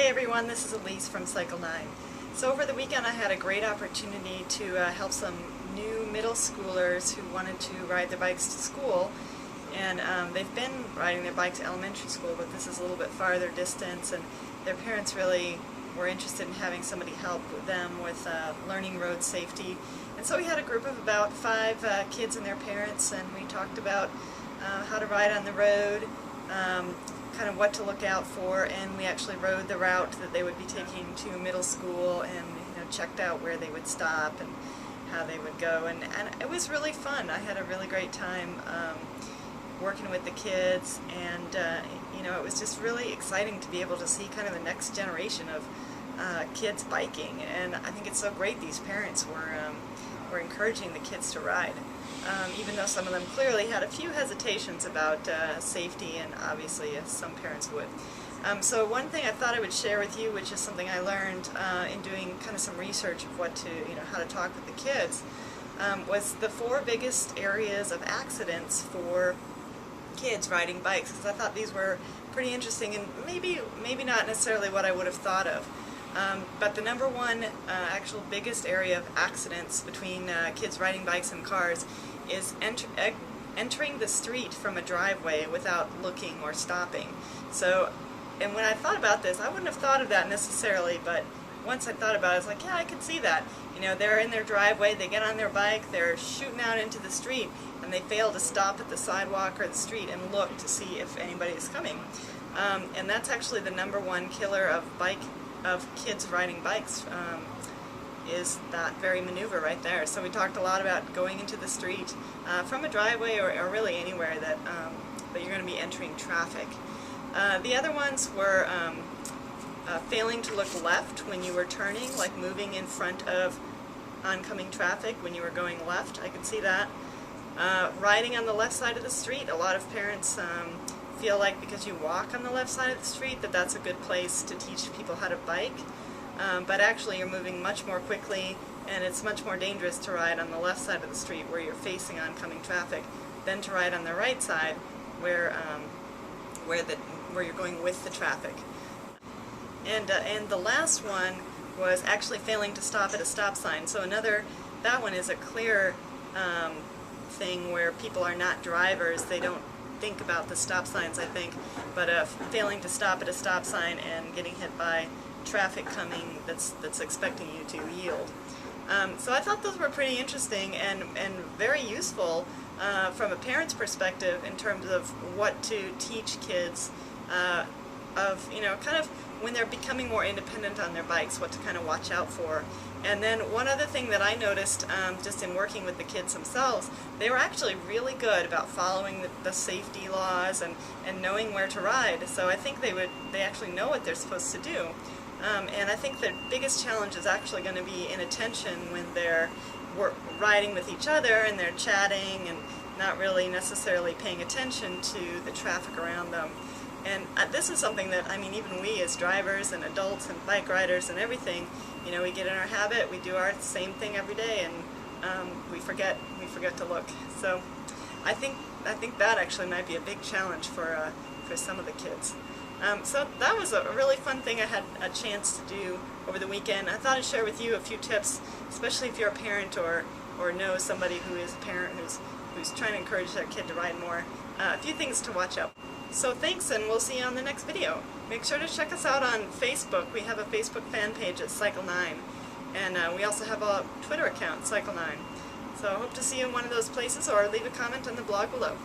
everyone, this is Elise from Cycle 9. So over the weekend I had a great opportunity to help some new middle schoolers who wanted to ride their bikes to school. And they've been riding their bike to elementary school, but this is a little bit farther distance, and their parents really were interested in having somebody help them with learning road safety. And so we had a group of about 5 kids and their parents, and we talked about how to ride on the road, kind of what to look out for, and we actually rode the route that they would be taking to middle school, and checked out where they would stop and how they would go, and it was really fun. I had a really great time working with the kids, and it was just really exciting to be able to see kind of the next generation of kids biking, and I think it's so great these parents were encouraging the kids to ride. Even though some of them clearly had a few hesitations about safety, and obviously some parents would. So one thing I thought I would share with you, which is something I learned in doing kind of some research of what to, how to talk with the kids, was the 4 biggest areas of accidents for kids riding bikes, because I thought these were pretty interesting and maybe not necessarily what I would have thought of. But the number one actual biggest area of accidents between kids riding bikes and cars is entering the street from a driveway without looking or stopping. So, and when I thought about this, I wouldn't have thought of that necessarily, but once I thought about it, I was like, yeah, I could see that. They're in their driveway, they get on their bike, they're shooting out into the street, and they fail to stop at the sidewalk or the street and look to see if anybody is coming. And that's actually the number one killer of kids riding bikes, is that very maneuver right there. So we talked a lot about going into the street from a driveway or really anywhere that you're going to be entering traffic. The other ones were failing to look left when you were turning, like moving in front of oncoming traffic when you were going left. I could see that. Riding on the left side of the street. A lot of parents feel like because you walk on the left side of the street that that's a good place to teach people how to bike. But actually you're moving much more quickly, and it's much more dangerous to ride on the left side of the street where you're facing oncoming traffic than to ride on the right side where you're going with the traffic. And the last one was actually failing to stop at a stop sign. So that one is a clear thing where people are not drivers. They don't think about the stop signs, I think, but failing to stop at a stop sign and getting hit by traffic coming that's expecting you to yield. So I thought those were pretty interesting and very useful from a parent's perspective in terms of what to teach kids of, kind of when they're becoming more independent on their bikes, what to kind of watch out for. And then one other thing that I noticed just in working with the kids themselves, they were actually really good about following the safety laws and knowing where to ride. So I think they actually know what they're supposed to do. And I think the biggest challenge is actually going to be inattention when they're riding with each other and they're chatting and not really necessarily paying attention to the traffic around them. And this is something that, even we as drivers and adults and bike riders and everything, we get in our habit, we do our same thing every day, and we forget to look. So I think that actually might be a big challenge for some of the kids. So that was a really fun thing I had a chance to do over the weekend. I thought I'd share with you a few tips, especially if you're a parent or know somebody who is a parent who's trying to encourage their kid to ride more. A few things to watch out. So thanks, and we'll see you on the next video. Make sure to check us out on Facebook. We have a Facebook fan page at Cycle 9, and we also have a Twitter account, Cycle 9. So I hope to see you in one of those places, or leave a comment on the blog below.